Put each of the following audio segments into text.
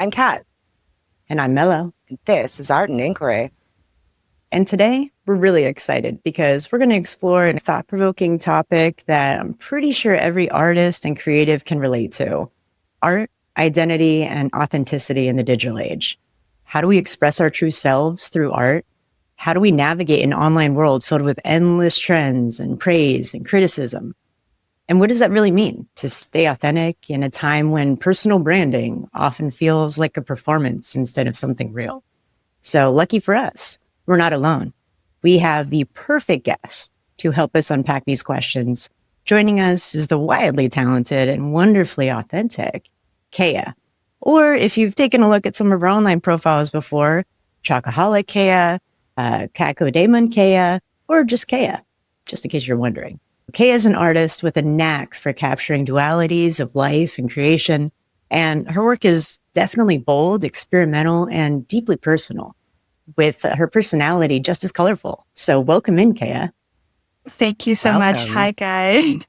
I'm Kat. And I'm MELO. And this is Art and Inquiry. And today we're really excited because we're going to explore a thought-provoking topic that I'm pretty sure every artist and creative can relate to. Art, identity, and authenticity in the digital age. How do we express our true selves through art? How do we navigate an online world filled with endless trends and praise and criticism? And what does that really mean to stay authentic in a time when personal branding often feels like a performance instead of something real? So lucky for us, we're not alone. We have the perfect guest to help us unpack these questions. Joining us is the wildly talented and wonderfully authentic Keyah. Or if you've taken a look at some of our online profiles before, Chocoholic Keyah, Kakodemon Keyah, or just Keyah, just in case you're wondering. Keyah is an artist with a knack for capturing dualities of life and creation, and her work is definitely bold, experimental, and deeply personal, with her personality just as colorful. So welcome in, Keyah. Thank you so much. Hi, guys.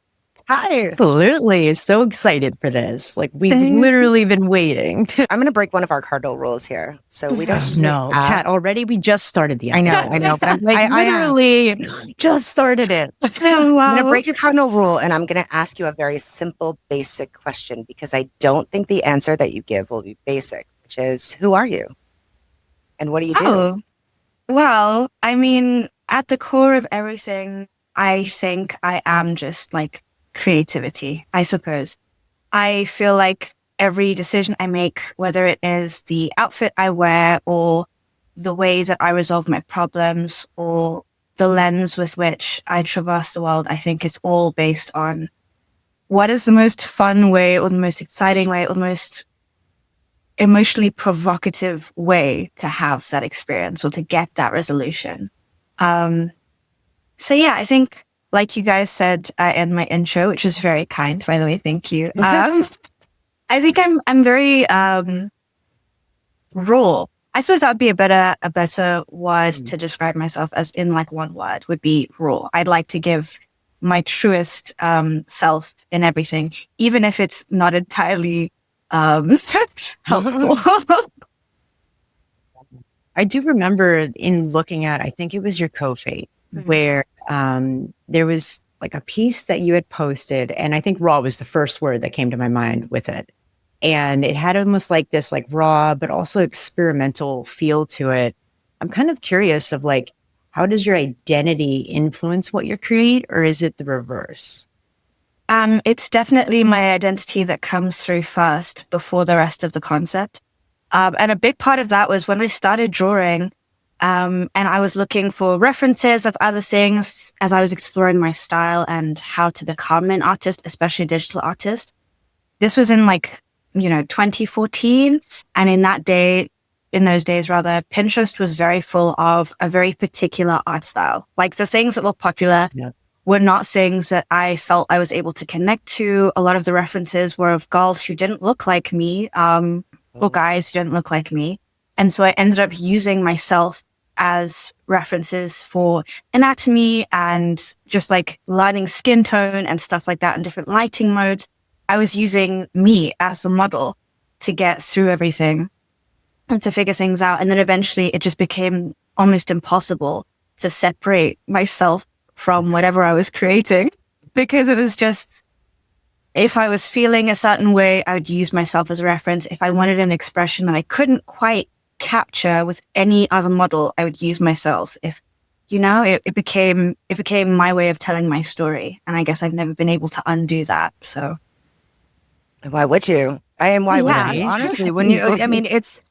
Hi. Absolutely. So excited for this. Like, we've literally been waiting. I'm going to break one of our cardinal rules here. So we don't No, Kat, already we just started the episode. I know. But I'm literally just started it. I'm going to break your cardinal rule, and I'm going to ask you a very simple, basic question, because I don't think the answer that you give will be basic, which is, who are you? And what do you do? Oh, well, I mean, at the core of everything, I think I am just like creativity, I suppose. I feel like every decision I make, whether it is the outfit I wear or the way that I resolve my problems or the lens with which I traverse the world, I think it's all based on what is the most fun way or the most exciting way or the most emotionally provocative way to have that experience or to get that resolution. So yeah, I think, like you guys said in my intro, which was very kind, by the way, thank you. I think I'm very raw. I suppose that would be a better word to describe myself, as in like one word would be raw. I'd like to give my truest self in everything, even if it's not entirely helpful. I do remember in looking at, I think it was your Ko-fi, where there was like a piece that you had posted, and I think raw was the first word that came to my mind with it. And it had almost like this like raw, but also experimental feel to it. I'm kind of curious of like, how does your identity influence what you create, or is it the reverse? It's definitely my identity that comes through first before the rest of the concept. And a big part of that was when I started drawing, and I was looking for references of other things as I was exploring my style and how to become an artist, especially a digital artist. This was in 2014. And in those days, Pinterest was very full of a very particular art style. Like the things that were popular were not things that I felt I was able to connect to. A lot of the references were of girls who didn't look like me, or guys who didn't look like me. And so I ended up using myself as references for anatomy and just like learning skin tone and stuff like that in different lighting modes. I was using me as the model to get through everything and to figure things out. And then eventually it just became almost impossible to separate myself from whatever I was creating, because it was just, if I was feeling a certain way, I would use myself as a reference. If I wanted an expression that I couldn't quite capture with any other model, I would use myself. If, it became my way of telling my story. And I guess I've never been able to undo that. So why would you? Why would you? Honestly, when it's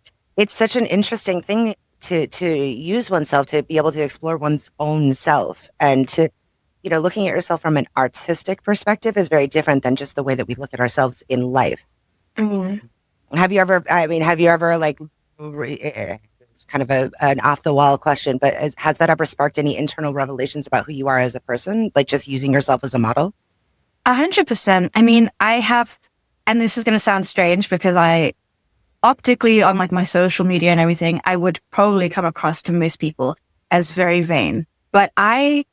such an interesting thing to use oneself, to be able to explore one's own self, and to, looking at yourself from an artistic perspective is very different than just the way that we look at ourselves in life. Mm-hmm. Have you ever like, it's kind of an off the wall question, but has that ever sparked any internal revelations about who you are as a person? Like just using yourself as a model? 100%. I mean, I have, and this is going to sound strange because I optically on like my social media and everything, I would probably come across to most people as very vain, but I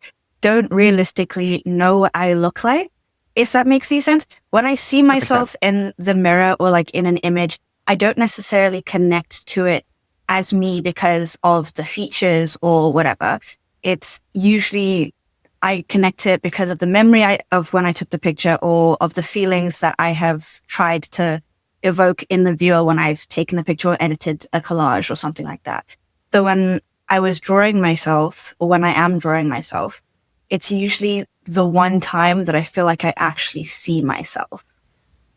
don't realistically know what I look like, if that makes any sense. When I see myself in the mirror or like in an image, I don't necessarily connect to it as me because of the features or whatever. It's usually I connect to it because of the memory of when I took the picture, or of the feelings that I have tried to evoke in the viewer when I've taken the picture or edited a collage or something like that. So when I was drawing myself, or when I am drawing myself, it's usually the one time that I feel like I actually see myself,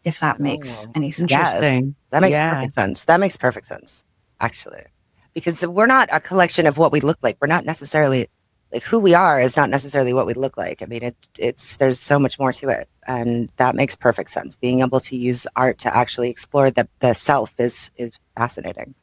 if that makes any sense. Interesting. Yes, that makes perfect sense. That makes perfect sense, actually. Because we're not a collection of what we look like. We're not necessarily, like, who we are is not necessarily what we look like. I mean, there's so much more to it. And that makes perfect sense. Being able to use art to actually explore the self is fascinating.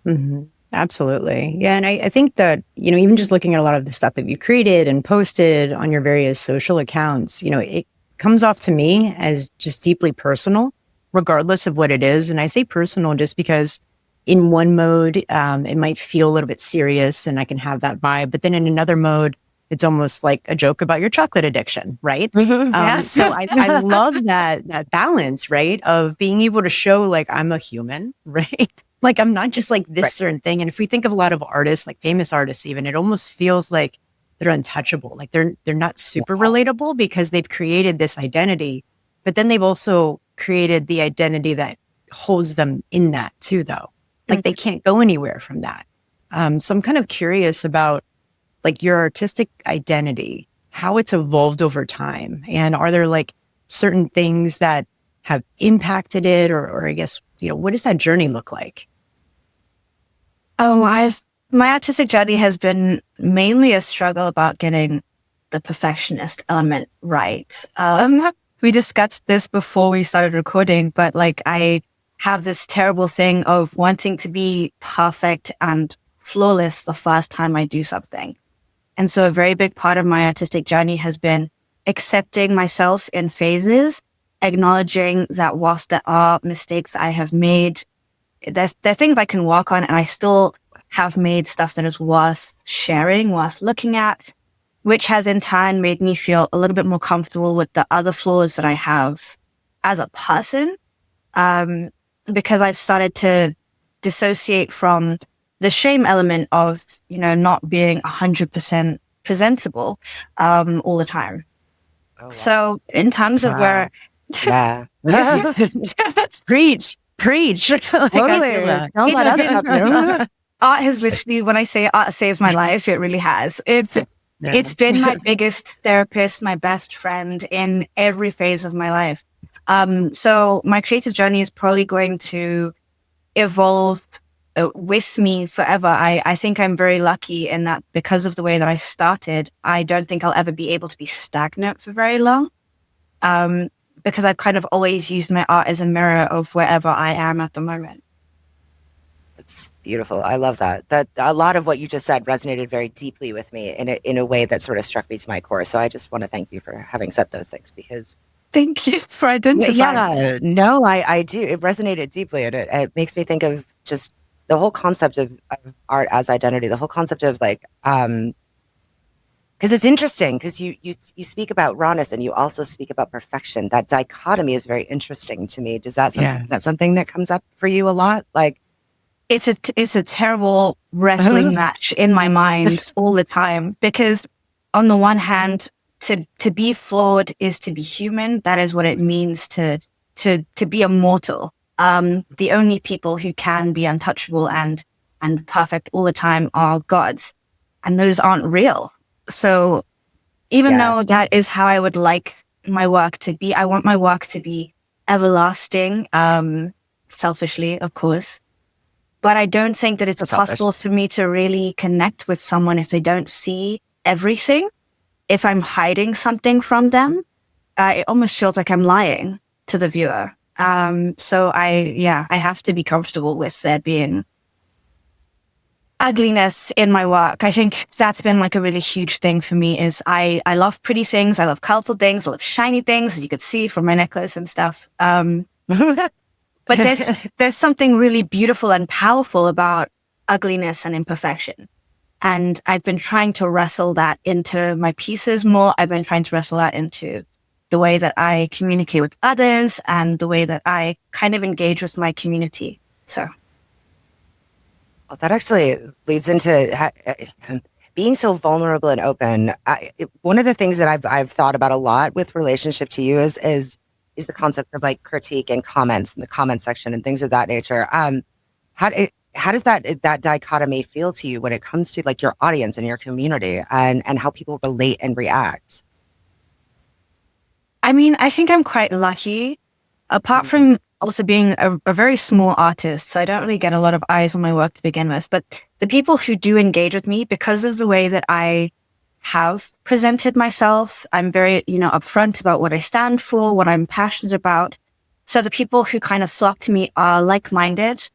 Mm-hmm. Absolutely. Yeah. And I think that, even just looking at a lot of the stuff that you created and posted on your various social accounts, it comes off to me as just deeply personal, regardless of what it is. And I say personal just because in one mode, it might feel a little bit serious and I can have that vibe. But then in another mode, it's almost like a joke about your chocolate addiction, right? So I love that balance, right? Of being able to show like I'm a human, right? Like I'm not just like this certain thing. And if we think of a lot of artists, like famous artists even, it almost feels like they're untouchable. Like they're not super relatable because they've created this identity, but then they've also created the identity that holds them in that too, though. Like they can't go anywhere from that. So I'm kind of curious about like your artistic identity, how it's evolved over time. And are there like certain things that have impacted it, or I guess, what does that journey look like? Oh, my artistic journey has been mainly a struggle about getting the perfectionist element right. We discussed this before we started recording, but like I have this terrible thing of wanting to be perfect and flawless the first time I do something. And so a very big part of my artistic journey has been accepting myself in phases, acknowledging that whilst there are mistakes I have made, there are things I can work on, and I still have made stuff that is worth sharing, worth looking at, which has in turn made me feel a little bit more comfortable with the other flaws that I have as a person. Because I've started to dissociate from the shame element of, not being 100% presentable, all the time. Oh, wow. So in terms of where... Yeah. Preach. Like, totally. Don't let us stop you. Art has literally, when I say art saved my life, it really has. It's been my biggest therapist, my best friend in every phase of my life. So my creative journey is probably going to evolve with me forever. I think I'm very lucky in that because of the way that I started, I don't think I'll ever be able to be stagnant for very long. Because I've kind of always used my art as a mirror of wherever I am at the moment. It's beautiful. I love that. That a lot of what you just said resonated very deeply with me in a way that sort of struck me to my core. So I just want to thank you for having said those things, because thank you for identifying. Yeah, no, I do. It resonated deeply, and it makes me think of just the whole concept of art as identity. The whole concept of like, because it's interesting because you speak about rawness and you also speak about perfection. That dichotomy is very interesting to me. Does that's something that comes up for you a lot? Like, it's a terrible wrestling match in my mind all the time, because on the one hand, to be flawed is to be human. That is what it means to be a mortal. The only people who can be untouchable and perfect all the time are gods, and those aren't real. So even though that is how I would like my work to be, I want my work to be everlasting, selfishly, of course. But I don't think that it's possible for me to really connect with someone if they don't see everything. If I'm hiding something from them, it almost feels like I'm lying to the viewer. So I have to be comfortable with there being ugliness in my work. I think that's been like a really huge thing for me. Is I love pretty things, I love colorful things, I love shiny things, as you could see from my necklace and stuff. But there's something really beautiful and powerful about ugliness and imperfection. And I've been trying to wrestle that into my pieces more. I've been trying to wrestle that into the way that I communicate with others and the way that I kind of engage with my community. So. Well, that actually leads into being so vulnerable and open. One of the things that I've thought about a lot with relationship to you is the concept of like critique and comments in the comment section and things of that nature. How does that dichotomy feel to you when it comes to like your audience and your community and how people relate and react? I mean, I think I'm quite lucky, apart from also being a very small artist. So I don't really get a lot of eyes on my work to begin with. But the people who do engage with me, because of the way that I have presented myself, I'm very, upfront about what I stand for, what I'm passionate about. So the people who kind of flock to me are like-minded,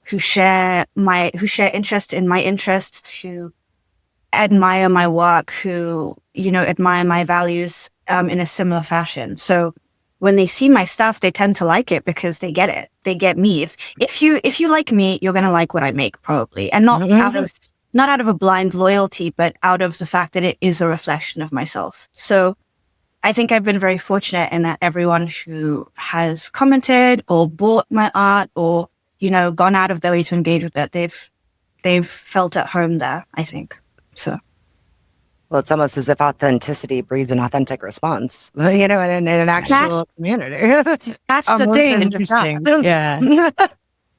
who share interest in my interests, who admire my work, who, admire my values in a similar fashion. So when they see my stuff, they tend to like it because they get it. They get me. If you like me, you're going to like what I make probably. And not out of a blind loyalty, but out of the fact that it is a reflection of myself. So I think I've been very fortunate in that everyone who has commented or bought my art or, gone out of their way to engage with it, they've felt at home there, I think. So. Well, it's almost as if authenticity breeds an authentic response, in an actual community. That's the thing. Interesting. Yeah.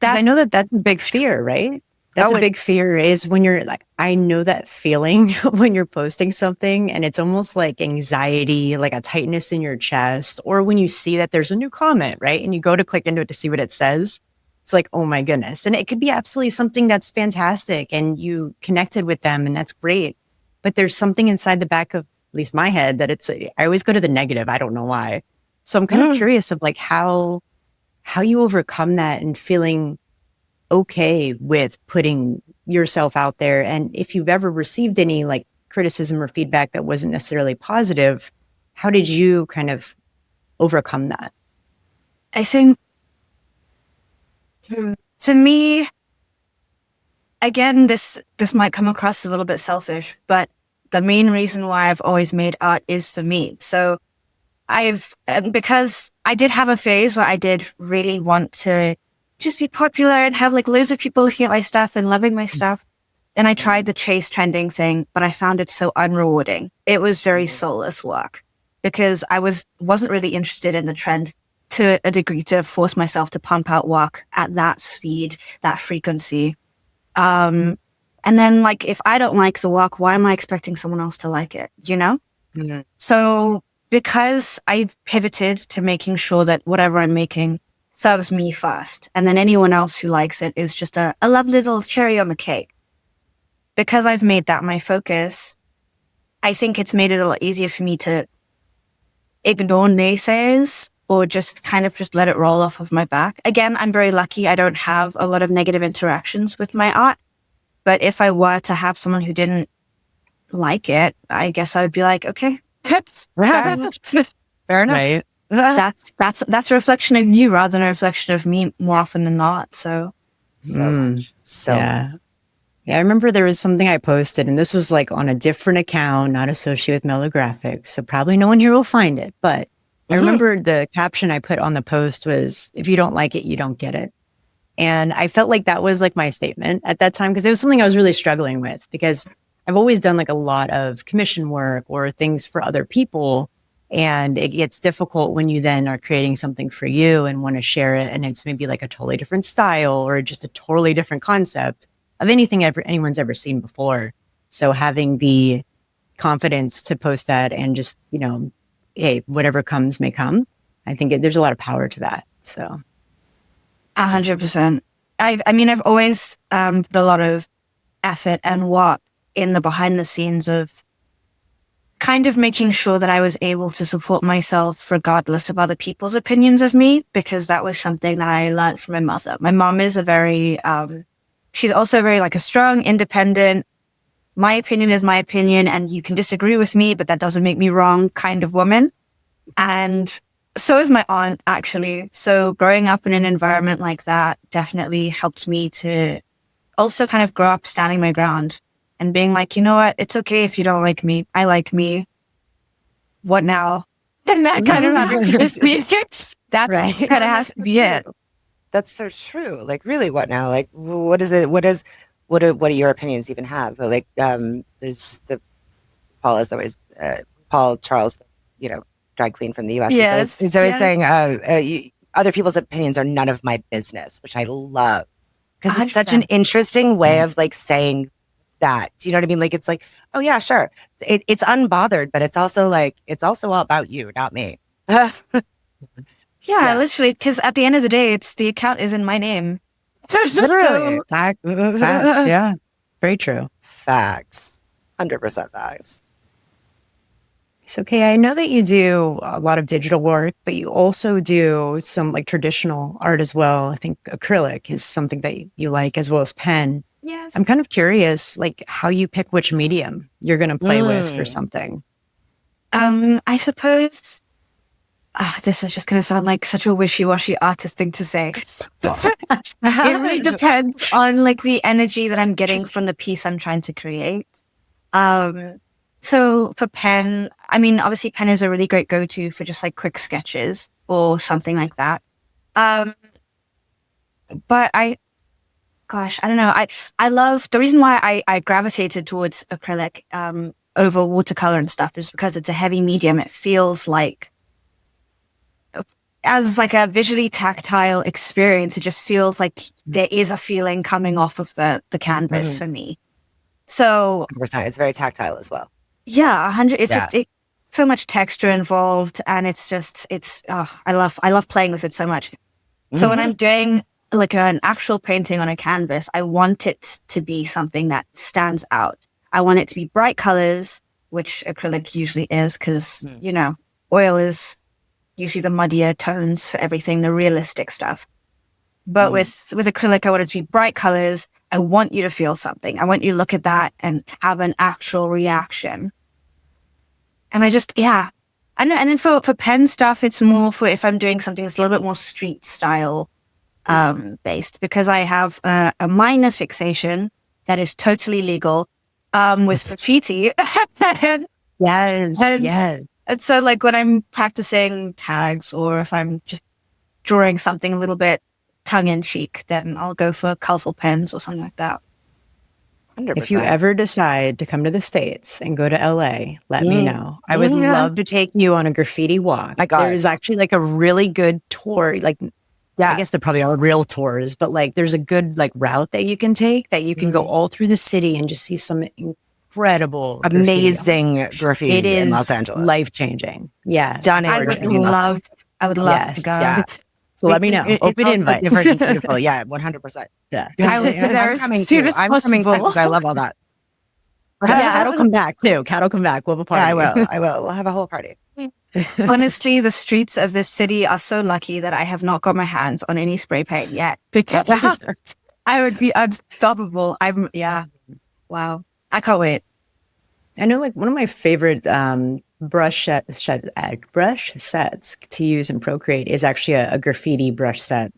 I know that's a big fear, right? That's a big fear is when you're like, I know that feeling when you're posting something and it's almost like anxiety, like a tightness in your chest, or when you see that there's a new comment, right? And you go to click into it to see what it says. It's like, oh my goodness. And it could be absolutely something that's fantastic and you connected with them and that's great. But there's something inside the back of at least my head that I always go to the negative. I don't know why. So I'm kind of curious of like how you overcome that and feeling okay with putting yourself out there. And if you've ever received any like criticism or feedback that wasn't necessarily positive, how did you kind of overcome that? I think to me, again, this might come across a little bit selfish, but the main reason why I've always made art is for me. So because I did have a phase where I did really want to just be popular and have like loads of people looking at my stuff and loving my stuff. And I tried the chase trending thing, but I found it so unrewarding. It was very soulless work because I wasn't really interested in the trend to a degree to force myself to pump out work at that speed, that frequency. And then like, if I don't like the work, why am I expecting someone else to like it? Mm-hmm. So because I pivoted to making sure that whatever I'm making serves me first, and then anyone else who likes it is just a lovely little cherry on the cake. Because I've made that my focus, I think it's made it a lot easier for me to ignore naysayers or just kind of just let it roll off of my back. Again, I'm very lucky. I don't have a lot of negative interactions with my art. But if I were to have someone who didn't like it, I guess I would be like, okay, fair enough. Right. That's a reflection of you rather than a reflection of me more often than not. So much. Yeah, I remember there was something I posted, and this was like on a different account, not associated with MELO Graphics. So probably no one here will find it. But I remember the caption I put on the post was, if you don't like it, you don't get it. And I felt like that was like my statement at that time, because it was something I was really struggling with, because I've always done like a lot of commission work or things for other people. And it gets difficult when you then are creating something for you and want to share it. And it's maybe like a totally different style or just a totally different concept of anything anyone's ever seen before. So having the confidence to post that and just, hey, whatever comes may come. I think there's a lot of power to that. So 100%. I've always put a lot of effort and work in the behind the scenes of kind of making sure that I was able to support myself regardless of other people's opinions of me, because that was something that I learned from my mother. My mom is she's also very like a strong, independent, my opinion is my opinion and you can disagree with me, but that doesn't make me wrong kind of woman. And so is my aunt, actually. So growing up in an environment like that definitely helped me to also kind of grow up standing my ground and being like, you know what, it's okay if you don't like me. I like me. What now? And that kind of happens to me. That's right. Kind of has to be it. That's so true. Like, really, what now? Like, what is it? What do your opinions even have? Like, there's the Paul is always Paul Charles, you know, drag queen from the U.S. Yes. He's always Yeah. saying, other people's opinions are none of my business, which I love because it's such an 100%. interesting way of like saying that. Do you know what I mean? Like, it's like, oh yeah, sure, it's unbothered, but it's also like it's also all about you, not me. Yeah, Yeah. literally, because at the end of the day, it's the account is in my name. Literally, Facts, yeah. Very true. facts, 100% facts. So, Kay, I know that you do a lot of digital work, but you also do some like traditional art as well. I think acrylic is something that you like, as well as pen. Yes. I'm kind of curious, like how you pick which medium you're going to play with for Mm. something. I suppose this is just going to sound like such a wishy-washy artist thing to say. It really depends on like the energy that I'm getting from the piece I'm trying to create. So for pen, I mean, obviously pen is a really great go-to for just like quick sketches or something like that. But I don't know. I love the reason why I gravitated towards acrylic over watercolor and stuff is because it's a heavy medium. It feels like as like a visually tactile experience, it just feels like there is a feeling coming off of the canvas for me. So 100%. It's very tactile as well. yeah, 100. It's Yeah. just so much texture involved, and it's I love playing with it so much. So when I'm doing like an actual painting on a canvas, I want it to be something that stands out. I want it to be bright colors, which acrylic usually is, because you know, oil is usually the muddier tones for everything, the realistic stuff. But with acrylic, I want it to be bright colors. I want you to feel something. I want you to look at that and have an actual reaction. And I just, yeah. I know. And then for pen stuff, it's more for if I'm doing something that's a little bit more street style based, because I have a minor fixation that is totally legal with graffiti. Yes. And so like when I'm practicing tags or if I'm just drawing something a little bit tongue in cheek, then I'll go for colorful pens or something like that. 100%. If you ever decide to come to the States and go to LA, let me know. I would love to take you on a graffiti walk. My God. There is actually like a really good tour. Like, I guess there probably are real tours, but like there's a good like route that you can take that you can go all through the city and just see some incredible, amazing graffiti It in Los is Angeles. life-changing. Yeah. Stunning. I would love Yes. to go. Yeah. So let me know. Open invite. Different and beautiful. Yeah, 100%. Yeah. I'm coming soon too. as I'm coming possible. because I love all that. Yeah, Cat'll come back too. Cat'll come back. We'll have a party. Yeah, I will. I will. We'll have a whole party. Honestly, the streets of this city are so lucky that I have not got my hands on any spray paint yet. Because I would be unstoppable. Wow. I can't wait. I know like one of my favorite brush sets to use in Procreate is actually a graffiti brush set.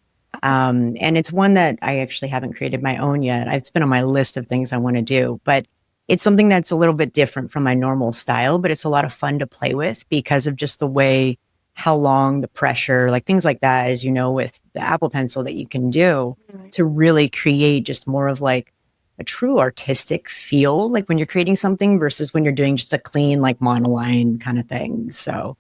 And it's one that I actually haven't created my own yet. It's been on my list of things I want to do, but it's something that's a little bit different from my normal style, but it's a lot of fun to play with because of just the way, how long, the pressure, like things like that, as you know, with the Apple Pencil that you can do to really create just more of like a true artistic feel, like when you're creating something versus when you're doing just a clean, like monoline kind of thing. So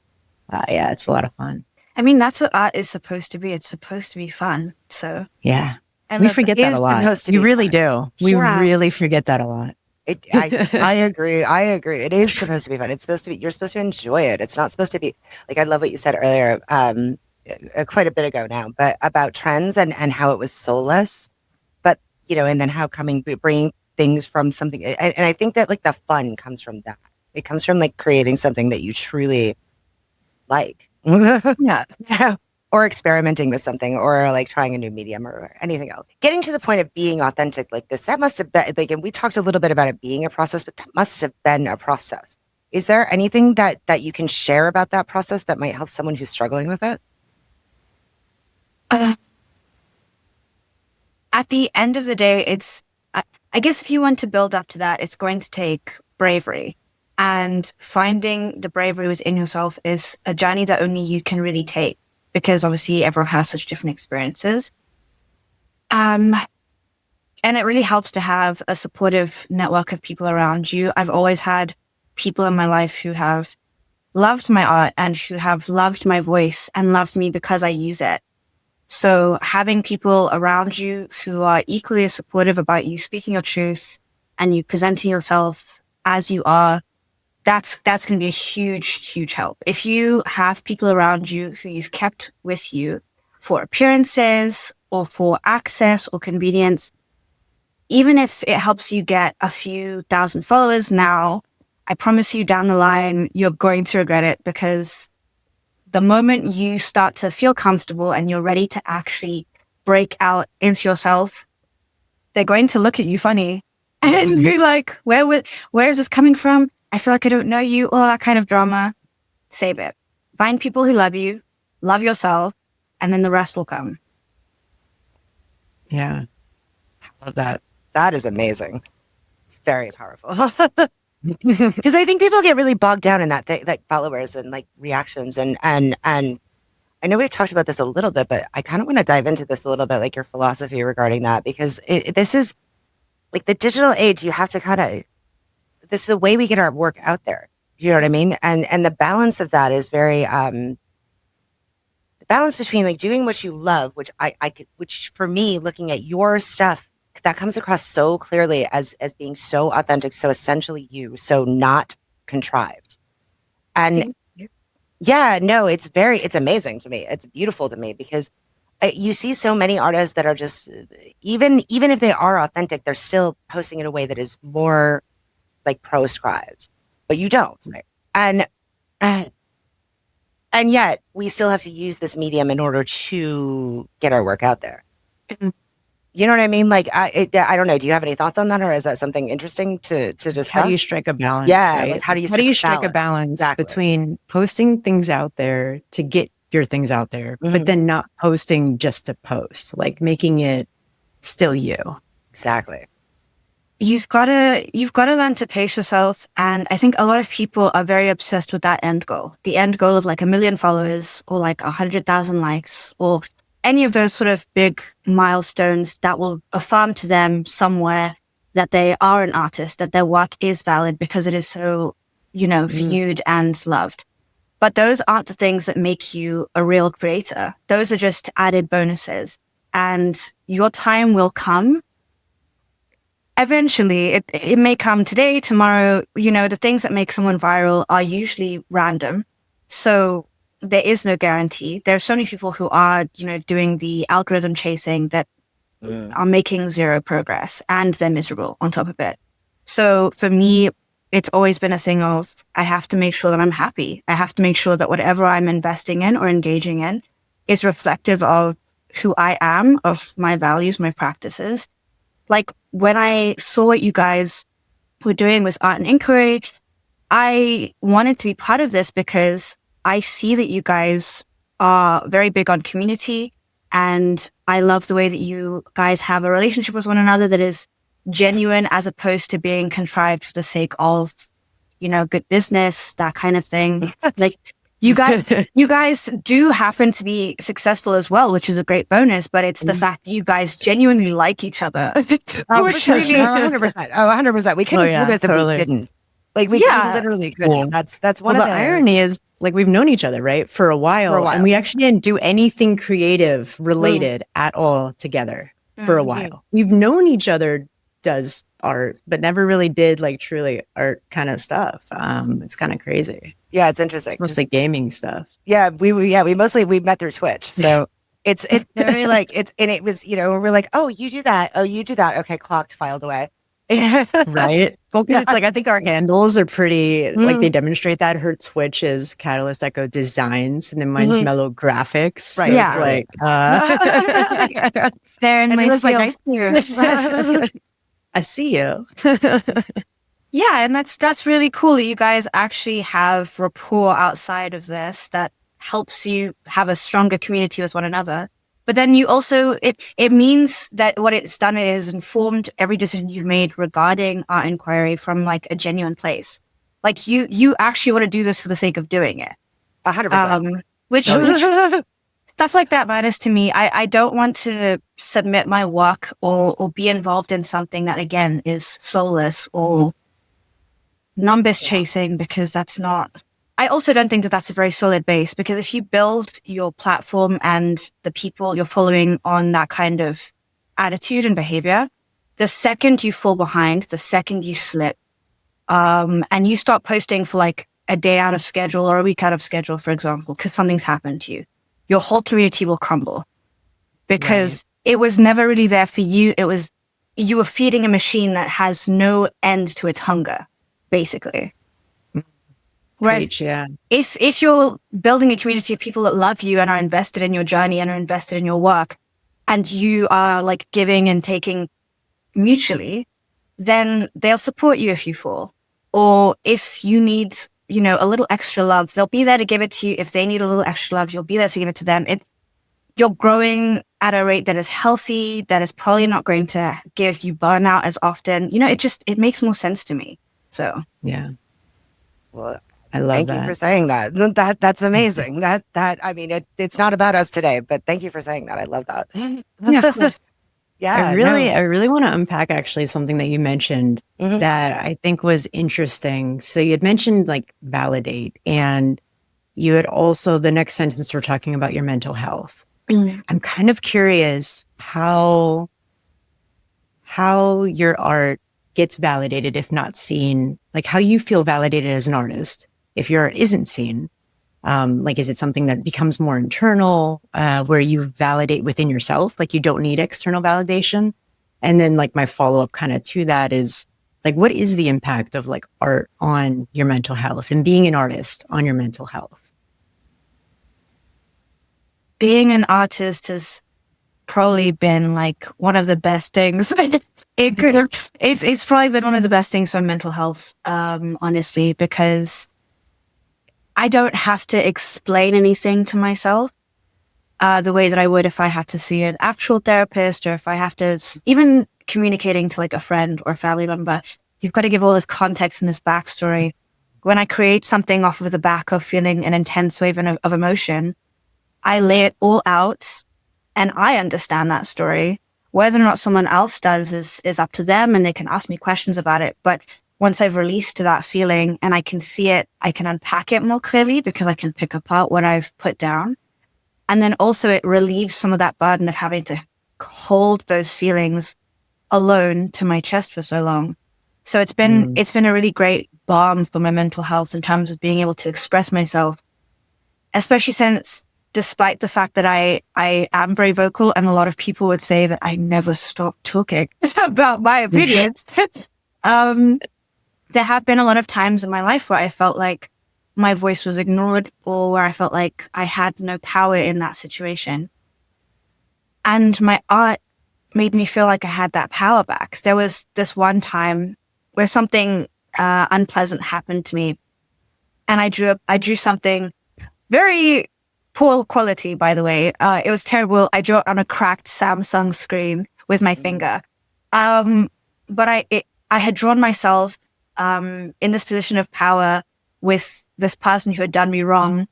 yeah, it's a lot of fun. I mean, that's what art is supposed to be. It's supposed to be fun. So yeah, we forget that a lot. You really do. We really forget that a lot. I agree. I agree. It is supposed to be fun. It's supposed to be, you're supposed to enjoy it. It's not supposed to be like, I love what you said earlier, quite a bit ago now, but about trends and how it was soulless, but you know, and then how bringing things from something. And I think that like the fun comes from that. It comes from like creating something that you truly like. yeah. Or experimenting with something or like trying a new medium or anything else. Getting to the point of being authentic like this, that must have been like, and we talked a little bit about it being a process, but that must have been a process. Is there anything that you can share about that process that might help someone who's struggling with it? At the end of the day, it's, I guess if you want to build up to that, it's going to take bravery. And finding the bravery within yourself is a journey that only you can really take. Because obviously everyone has such different experiences. And it really helps to have a supportive network of people around you. I've always had people in my life who have loved my art and who have loved my voice and loved me because I use it. So having people around you who are equally as supportive about you speaking your truth and you presenting yourself as you are, that's going to be a huge, huge help. If you have people around you who you've kept with you for appearances or for access or convenience, even if it helps you get a few thousand followers now, I promise you down the line, you're going to regret it, because the moment you start to feel comfortable and you're ready to actually break out into yourself, they're going to look at you funny and be like, where is this coming from? I feel like I don't know you, all that kind of drama. Save it. Find people who love you, love yourself, and then the rest will come. Yeah. I love that. That is amazing. It's very powerful. Because I think people get really bogged down in that thing, like followers and like reactions. And I know we've talked about this a little bit, but I kind of want to dive into this a little bit, like your philosophy regarding that, because this is like the digital age. You have to this is the way we get our work out there. You know what I mean? And the balance of that is very, the balance between like doing what you love, which for me, looking at your stuff, that comes across so clearly as being so authentic, so essentially you, so not contrived. And yeah, no, it's amazing to me. It's beautiful to me, because you see so many artists that are just, even if they are authentic, they're still posting in a way that is more like proscribed, but you don't. Right? And yet we still have to use this medium in order to get our work out there. Mm-hmm. You know what I mean? Like, I don't know. Do you have any thoughts on that, or is that something interesting to discuss? How do you strike a balance? Yeah, right? like how do you strike a balance exactly. between posting things out there to get your things out there, mm-hmm. but then not posting just to post, like making it still you. Exactly. You've got to learn to pace yourself. And I think a lot of people are very obsessed with that end goal, the end goal of like 1 million followers or like 100,000 likes or any of those sort of big milestones that will affirm to them somewhere that they are an artist, that their work is valid because it is so, viewed and loved. But those aren't the things that make you a real creator. Those are just added bonuses. And your time will come. Eventually, it may come today, tomorrow. The things that make someone viral are usually random. So there is no guarantee. There are so many people who are, doing the algorithm chasing that are making zero progress, and they're miserable on top of it. So for me, it's always been a thing of, I have to make sure that I'm happy. I have to make sure that whatever I'm investing in or engaging in is reflective of who I am, of my values, my practices. Like when I saw what you guys were doing with ArtInqMe, I wanted to be part of this because I see that you guys are very big on community, and I love the way that you guys have a relationship with one another that is genuine as opposed to being contrived for the sake of, good business, that kind of thing. Like you guys do happen to be successful as well, which is a great bonus, but it's the fact that you guys genuinely like each other. Which 100%. Oh, 100%. We couldn't do this if we didn't. Like we literally couldn't. That's one of the irony is, like, we've known each other, right, for a while, and we actually didn't do anything creative related at all together for a while. We've known each other does art, but never really did like truly art kind of stuff. It's kind of crazy. Yeah, it's interesting. It's mostly gaming stuff. Yeah, we met through Twitch, so it's very like it was we're like, oh, you do that, okay, clocked, filed away. Right. Well, because it's like, I think our handles are pretty, like they demonstrate that. Her Twitch is Catalyst Echo Designs, and then mine's MELO Graphics. Right. So it's like, they're in my like, I see you. Yeah, and that's really cool that you guys actually have rapport outside of this that helps you have a stronger community with one another. But then you also, it means that what it's done is informed every decision you've made regarding art inquiry from like a genuine place. Like you actually want to do this for the sake of doing it. 100%. Which stuff like that matters to me. I don't want to submit my work or be involved in something that, again, is soulless or numbers chasing, because that's not, I also don't think that that's a very solid base, because if you build your platform and the people you're following on that kind of attitude and behavior, the second you fall behind, the second you slip, and you start posting for like a day out of schedule or a week out of schedule, for example, because something's happened to you, your whole community will crumble, because it was never really there for you. You were feeding a machine that has no end to its hunger, basically. Whereas if you're building a community of people that love you and are invested in your journey and are invested in your work, and you are like giving and taking mutually, then they'll support you if you fall. Or if you need, a little extra love, they'll be there to give it to you. If they need a little extra love, you'll be there to give it to them. You're growing at a rate that is healthy, that is probably not going to give you burnout as often. It makes more sense to me. So yeah. Well, I love thank you for saying that. That's amazing. It's not about us today, but thank you for saying that. I love that. I really want to unpack actually something that you mentioned that I think was interesting. So you had mentioned like validate, and you had also, the next sentence, we're talking about your mental health. I'm kind of curious how your art gets validated if not seen, like how you feel validated as an artist if your art isn't seen. Like, is it something that becomes more internal, where you validate within yourself, like you don't need external validation? And then like my follow-up kind of to that is like, what is the impact of like art on your mental health and being an artist on your mental health? Being an artist has probably been like one of the best things. It's probably been one of the best things for mental health, honestly, because I don't have to explain anything to myself the way that I would if I had to see an actual therapist, or if I have to, even communicating to like a friend or a family member, you've got to give all this context and this backstory. When I create something off of the back of feeling an intense wave of emotion, I lay it all out and I understand that story. Whether or not someone else does is up to them, and they can ask me questions about it. But once I've released that feeling and I can see it, I can unpack it more clearly because I can pick apart what I've put down. And then also it relieves some of that burden of having to hold those feelings alone to my chest for so long. So it's been a really great balm for my mental health in terms of being able to express myself, especially since, despite the fact that I am very vocal, and a lot of people would say that I never stop talking about my opinions, there have been a lot of times in my life where I felt like my voice was ignored, or where I felt like I had no power in that situation. And my art made me feel like I had that power back. There was this one time where something unpleasant happened to me, and I drew something very poor quality, by the way. It was terrible. I drew it on a cracked Samsung screen with my finger. But I had drawn myself in this position of power with this person who had done me wrong,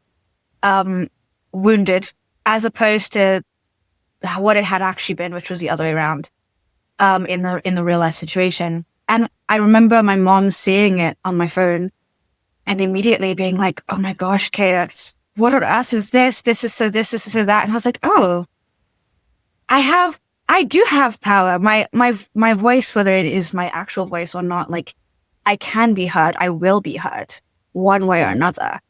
wounded, as opposed to what it had actually been, which was the other way around, in the real life situation. And I remember my mom seeing it on my phone and immediately being like, "Oh my gosh, Keyah, what on earth is this? This is so that." And I was like, "Oh, I do have power. My voice, whether it is my actual voice or not, like, I can be heard. I will be heard one way or another."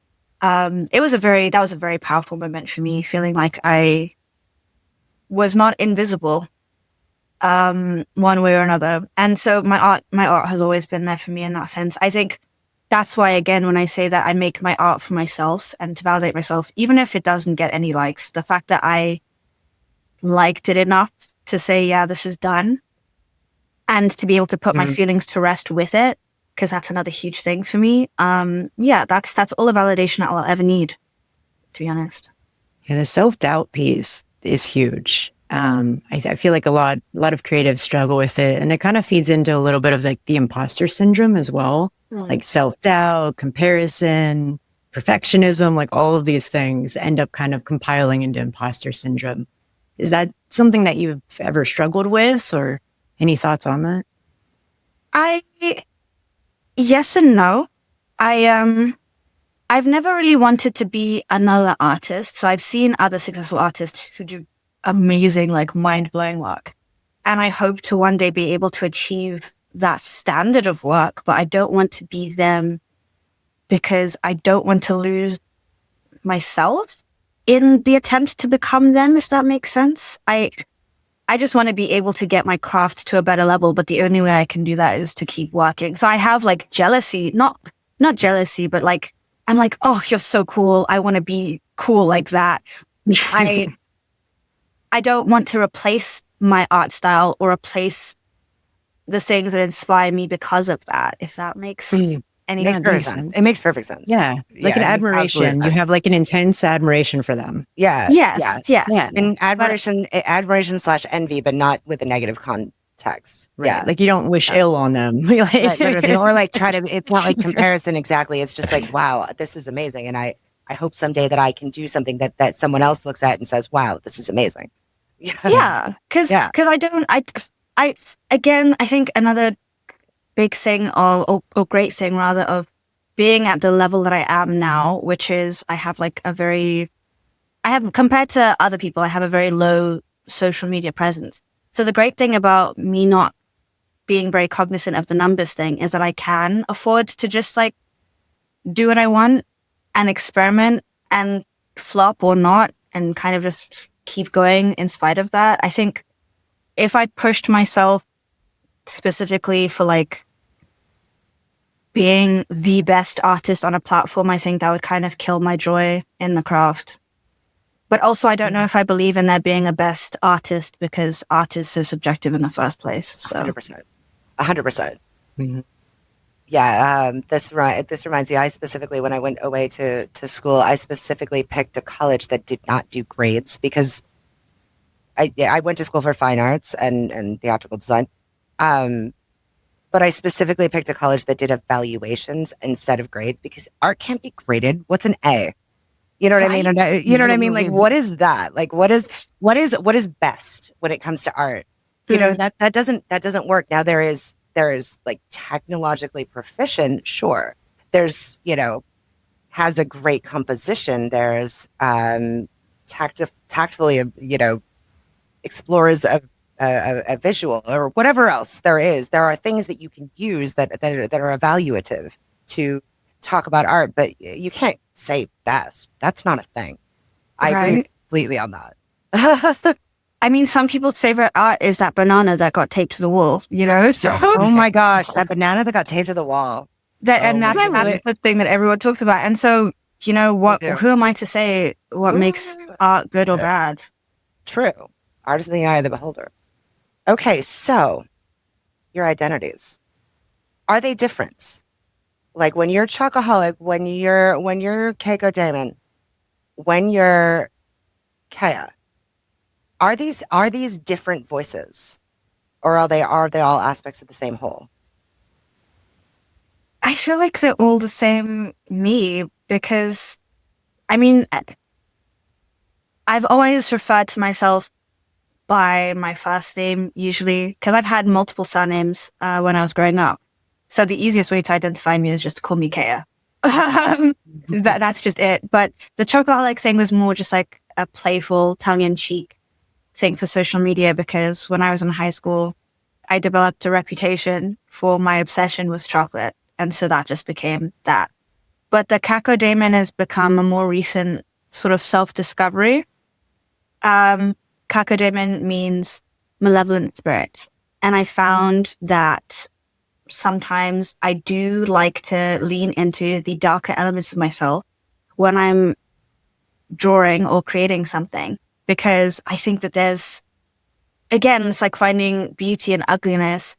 That was a very powerful moment for me, feeling like I was not invisible, one way or another. And so my art has always been there for me in that sense. I think that's why, again, when I say that I make my art for myself and to validate myself, even if it doesn't get any likes, the fact that I liked it enough to say, yeah, this is done, and to be able to put my feelings to rest with it, because that's another huge thing for me. That's all the validation I'll ever need, to be honest. Yeah, the self-doubt piece is huge. I feel like a lot of creatives struggle with it, and it kind of feeds into a little bit of like the imposter syndrome as well, like self-doubt, comparison, perfectionism, like all of these things end up kind of compiling into imposter syndrome. Is that something that you've ever struggled with, or any thoughts on that? Yes and no. I've never really wanted to be another artist. So I've seen other successful artists who do amazing, like mind-blowing work. And I hope to one day be able to achieve that standard of work, but I don't want to be them because I don't want to lose myself in the attempt to become them, if that makes sense. I just want to be able to get my craft to a better level, but the only way I can do that is to keep working. So I have like jealousy, not jealousy, but like, I'm like, oh, you're so cool. I want to be cool like that. I don't want to replace my art style or replace the things that inspire me because of that, if that makes any sense. It makes perfect sense. Yeah. Like an admiration. You have like an intense admiration for them. Yeah. Yes. And admiration / envy, but not with a negative context. Right. Yeah. Like you don't wish ill on them. Literally, or like try to, it's not like comparison exactly. It's just like, wow, this is amazing. And I hope someday that I can do something that someone else looks at and says, wow, this is amazing. Yeah. Cause I think another big thing or great thing rather of being at the level that I am now, which is compared to other people, I have a very low social media presence. So the great thing about me not being very cognizant of the numbers thing is that I can afford to just like do what I want and experiment and flop or not and kind of just keep going in spite of that. I think if I pushed myself specifically for like being the best artist on a platform, I think that would kind of kill my joy in the craft. But also, I don't know if I believe in there being a best artist because art is so subjective in the first place. So 100%. 100%. Mm-hmm. Yeah. This reminds me, I specifically, when I went away to school, I specifically picked a college that did not do grades because I went to school for fine arts and theatrical design. But I specifically picked a college that did evaluations instead of grades because art can't be graded. What's an A? You know what I mean? You know what I mean? Like, what is that? Like, what is best when it comes to art? You know, that doesn't work. Now there is like technologically proficient. Sure. There's, has a great composition. There's, tactfully, explores a visual or whatever else there is. There are things that you can use that are evaluative to talk about art, but you can't say best. That's not a thing. I agree completely on that. I mean, some people's favorite art is that banana that got taped to the wall, So, oh my gosh, that banana that got taped to the wall. That's the thing that everyone talks about. And so, who am I to say what makes art good or bad? True. Art is in the eye of the beholder. Okay, so your identities, are they different? Like when you're Chocoholic, when you're Keiko Damon, when you're Keyah, are these different voices, or are they all aspects of the same whole? I feel like they're all the same me because, I mean, I've always referred to myself by my first name usually because I've had multiple surnames when I was growing up. So the easiest way to identify me is just to call me Keyah. That's just it. But the Chocoholic thing was more just like a playful, tongue-in-cheek thing for social media because when I was in high school, I developed a reputation for my obsession with chocolate. And so that just became that. But the Keiko Damon has become a more recent sort of self-discovery. Keiko Damon means malevolent spirit. And I found that sometimes I do like to lean into the darker elements of myself when I'm drawing or creating something, because I think that there's, again, it's like finding beauty in ugliness.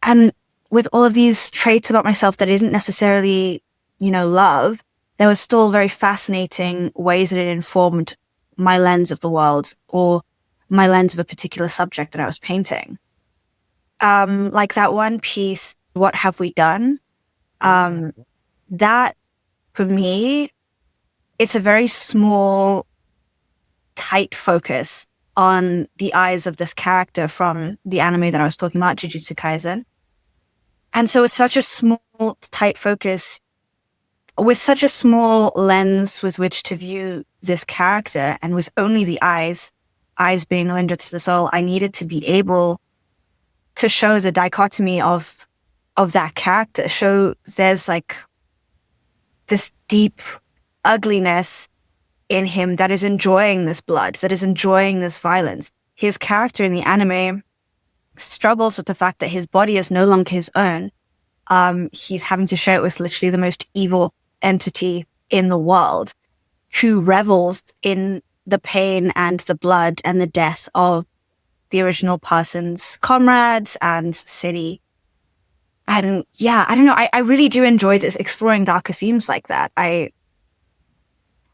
And with all of these traits about myself that I didn't necessarily, love, there was still very fascinating ways that it informed my lens of the world or my lens of a particular subject that I was painting. Like that one piece, What Have We Done? That for me, it's a very small, tight focus on the eyes of this character from the anime that I was talking about, Jujutsu Kaisen. And so it's such a small, tight focus with such a small lens with which to view this character, and with only the eyes being the window to the soul. I needed to be able to show the dichotomy of that character, show there's like this deep ugliness in him that is enjoying this blood, that is enjoying this violence. His character in the anime struggles with the fact that his body is no longer his own. He's having to share it with literally the most evil entity in the world, who revels in the pain and the blood and the death of the original person's comrades and city. And yeah, I don't know. I really do enjoy this, exploring darker themes like that. I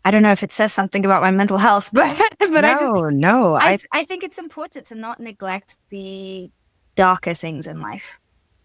don't know if it says something about my mental health, but I think it's important to not neglect the darker things in life.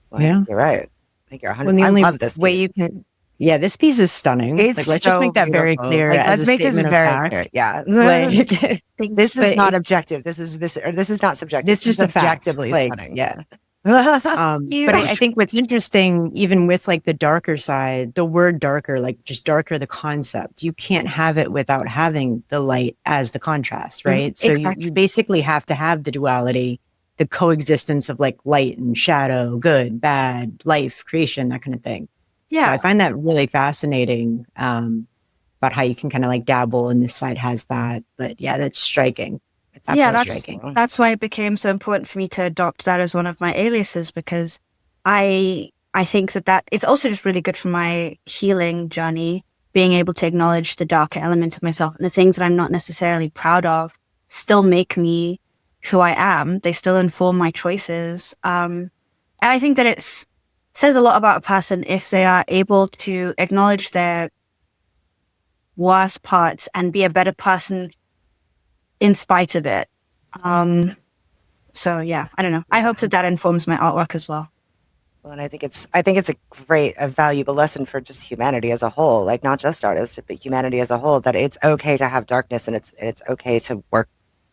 Well, yeah, you're right. I think you're 100%. I love this way you can. Yeah, this piece is stunning. It's like, let's just make that very clear. Like, let's make this very clear. Yeah, like, this is not objective. This is not subjective. It's just objectively stunning. Yeah. But I think what's interesting, even with like the darker side, the word darker, like just darker, the concept, you can't have it without having the light as the contrast, right? So you basically have to have the duality, the coexistence of like light and shadow, good, bad, life, creation, that kind of thing. Yeah. So I find that really fascinating, about how you can kind of like dabble and this side has that. But yeah, that's striking. That's why it became so important for me to adopt that as one of my aliases, because I think that it's also just really good for my healing journey, being able to acknowledge the darker elements of myself and the things that I'm not necessarily proud of still make me who I am. They still inform my choices. And I think that it says a lot about a person if they are able to acknowledge their worst parts and be a better person in spite of it. So yeah, I don't know. I hope that informs my artwork as well. Well, and I think it's a valuable lesson for just humanity as a whole, like not just artists, but humanity as a whole, that it's okay to have darkness and it's okay to work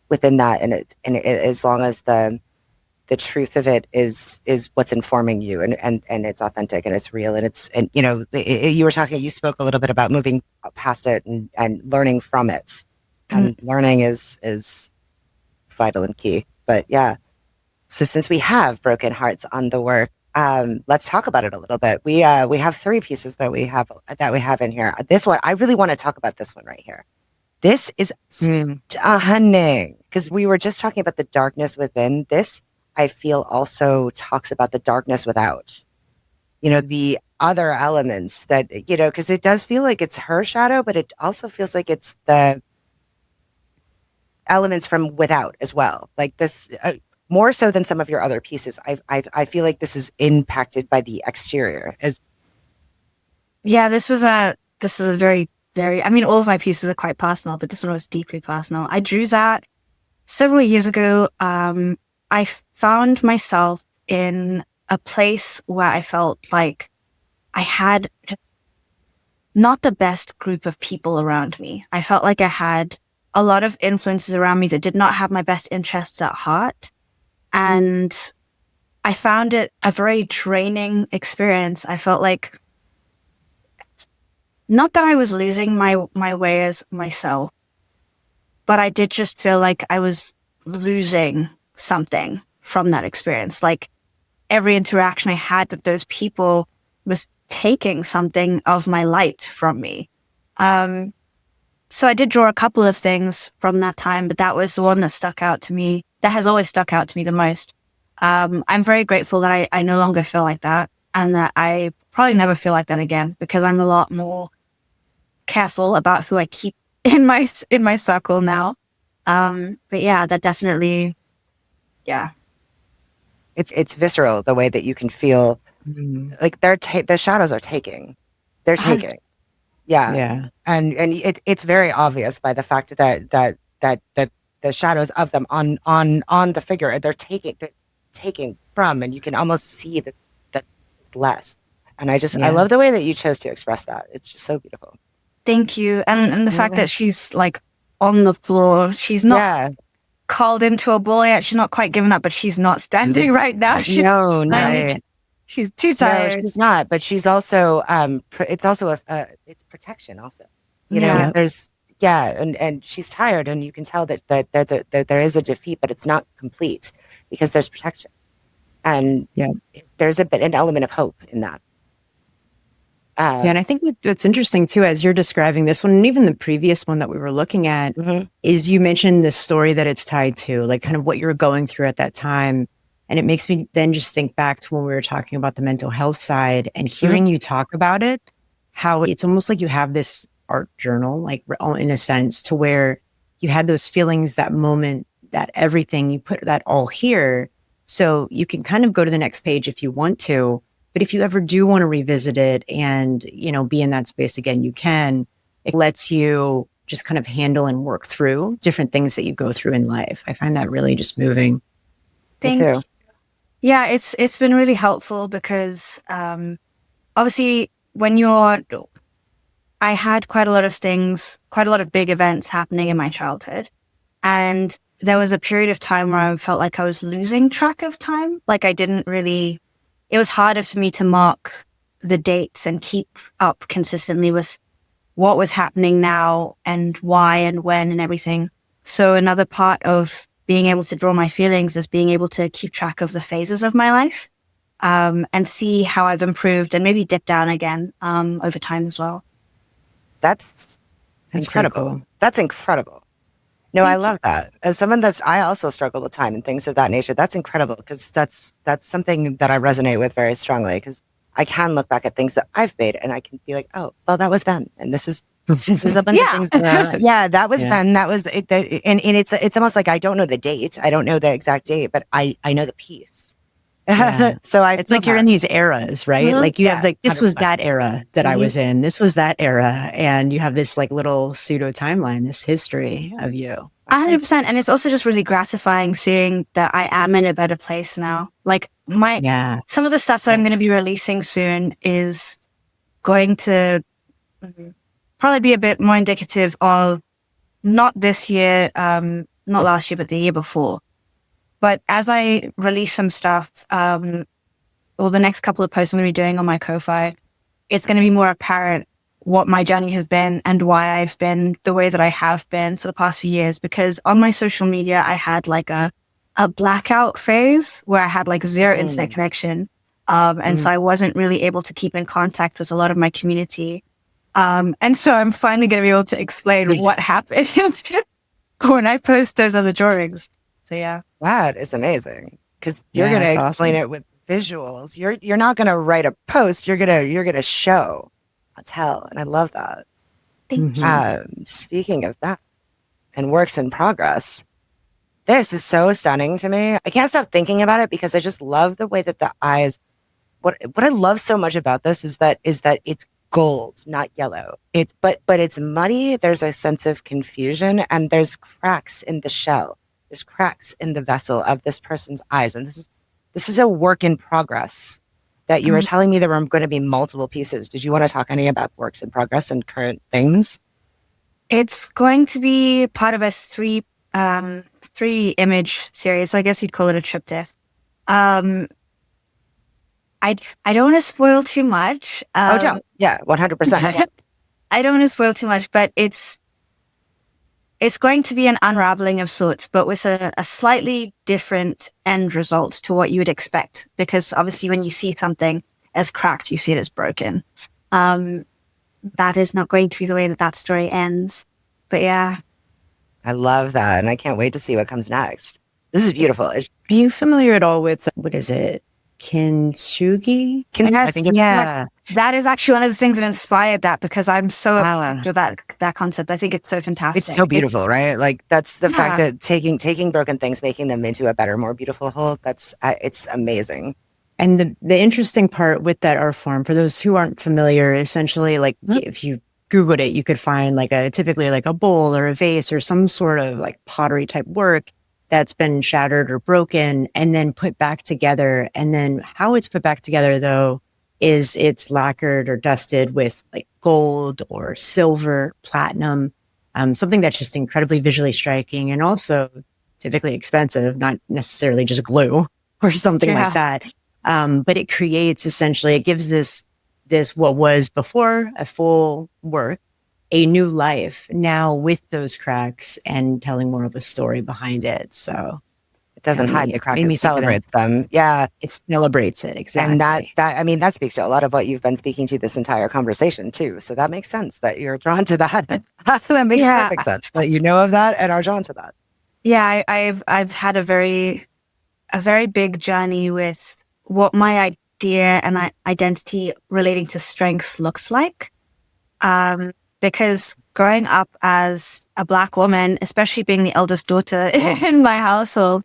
within that. And as long as the truth of it is what's informing you and it's authentic and it's real and you know, you spoke a little bit about moving past it and learning from it. And learning is vital and key. But yeah, so since we have Broken Hearts on the work, let's talk about it a little bit. We have 3 pieces that we have in here. This one, I really want to talk about this one right here. This is stunning, because we were just talking about the darkness within. This, I feel, also talks about the darkness without. You know, the other elements that, you know, because it does feel like it's her shadow, but it also feels like it's the elements from without as well. Like this, more so than some of your other pieces. I feel like this is impacted by the exterior. This is a very, very, I mean, all of my pieces are quite personal, but this one was deeply personal. I drew that several years ago. I found myself in a place where I felt like I had not the best group of people around me. I felt like I had a lot of influences around me that did not have my best interests at heart. And I found it a very draining experience. I felt like, not that I was losing my way as myself, but I did just feel like I was losing something from that experience. Like every interaction I had with those people was taking something of my light from me. So I did draw a couple of things from that time, but that was the one that stuck out to me, that has always stuck out to me the most. I'm very grateful that I no longer feel like that, and that I probably never feel like that again, because I'm a lot more careful about who I keep in my circle now. But yeah, that definitely, yeah. It's visceral, the way that you can feel like the shadows are taking. They're taking. Yeah. And it's very obvious by the fact that the shadows of them on the figure, they're taking from, and you can almost see that less. And I love the way that you chose to express that. It's just so beautiful. Thank you. And the fact that she's like on the floor, she's not called into a ball yet. She's not quite given up, but she's not standing right now. She's she's too tired. No, she's not. But she's also it's also it's protection also. You know, there's and she's tired, and you can tell that there is a defeat, but it's not complete because there's protection, and there's an element of hope in that. And I think what's interesting too, as you're describing this one, and even the previous one that we were looking at, is you mentioned the story that it's tied to, like kind of what you're going through at that time. And it makes me then just think back to when we were talking about the mental health side and hearing you talk about it, how it's almost like you have this art journal, like in a sense, to where you had those feelings, that moment, that everything, you put that all here. So you can kind of go to the next page if you want to. But if you ever do want to revisit it and, you know, be in that space again, you can. It lets you just kind of handle and work through different things that you go through in life. I find that really just moving. Thank you. Yeah, it's been really helpful because obviously I had quite a lot of things, quite a lot of big events happening in my childhood. And there was a period of time where I felt like I was losing track of time. Like it was harder for me to mark the dates and keep up consistently with what was happening now and why and when and everything. So another part of being able to draw my feelings is being able to keep track of the phases of my life and see how I've improved and maybe dip down again over time as well. That's incredible. Cool. That's incredible. No, I love that. As someone I also struggle with time and things of that nature. That's incredible because that's something that I resonate with very strongly because I can look back at things that I've made and I can be like, oh, well, that was then. And there's a bunch of things. That was then. That was it. And it's almost like I don't know the date. I don't know the exact date, but I know the piece. Yeah. So it's like you're in these eras, right? Like you have like, this 100%. Was that era that I was in. This was that era. And you have this like little pseudo timeline, this history of you. 100%. And it's also just really gratifying seeing that I am in a better place now. Like some of the stuff that I'm going to be releasing soon is going to probably be a bit more indicative of not this year, not last year, but the year before. But as I release some stuff, or the next couple of posts I'm going to be doing on my Ko-Fi, it's going to be more apparent what my journey has been and why I've been the way that I have been for the past few years. Because on my social media, I had like a blackout phase where I had like zero internet connection. And so I wasn't really able to keep in contact with a lot of my community. And so I'm finally going to be able to explain what happened when I post those other drawings. So yeah. That is amazing because you're going to explain it with visuals. You're not going to write a post. You're going to show, tell, and I love that. Thank you. Speaking of that, and works in progress, this is so stunning to me. I can't stop thinking about it because I just love the way that the eyes. What I love so much about this is that it's gold, not yellow. But it's muddy. There's a sense of confusion, and there's cracks in the shell. There's cracks in the vessel of this person's eyes. And this is a work in progress that you were telling me there were going to be multiple pieces. Did you want to talk any about works in progress and current things? It's going to be part of a three image series. So I guess you'd call it a triptych. I don't want to spoil too much. Don't. Yeah, 100%. I don't want to spoil too much, but it's going to be an unraveling of sorts, but with a slightly different end result to what you would expect. Because obviously when you see something as cracked, you see it as broken. That is not going to be the way that story ends. But yeah. I love that. And I can't wait to see what comes next. This is beautiful. Are you familiar at all with, what is it? Kintsugi? I think that is actually one of the things that inspired that because I'm so into that concept. I think it's so fantastic. It's so beautiful, right? Like that's the fact that taking broken things, making them into a better, more beautiful whole. That's it's amazing. And the interesting part with that art form, for those who aren't familiar, essentially, like if you Googled it, you could find typically a bowl or a vase or some sort of like pottery type work that's been shattered or broken and then put back together. And then how it's put back together, though, is it's lacquered or dusted with like gold or silver, platinum, something that's just incredibly visually striking and also typically expensive, not necessarily just glue or something like that. But it creates essentially, it gives this what was before a full work, a new life now with those cracks and telling more of a story behind it. So it doesn't hide the cracks, it celebrates them. Yeah. It celebrates it. Exactly. And that speaks to a lot of what you've been speaking to this entire conversation too. So that makes sense that you're drawn to that. That makes perfect sense that you know of that and are drawn to that. Yeah. I've had a very big journey with what my idea and identity relating to strengths looks like. Because growing up as a Black woman, especially being the eldest daughter in my household,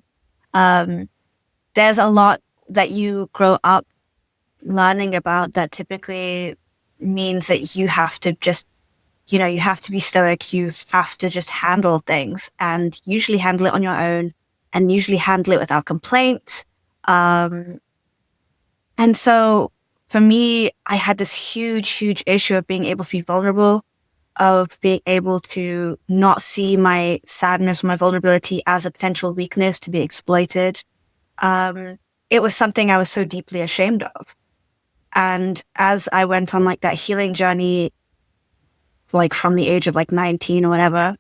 there's a lot that you grow up learning about that typically means that you have to just, you have to be stoic. You have to just handle things and usually handle it on your own and usually handle it without complaint. And so for me, I had this huge issue of being able to be vulnerable, of being able to not see my sadness or my vulnerability as a potential weakness to be exploited. It was something I was so deeply ashamed of. And as I went on like that healing journey, like from the age of like 19 or whatever,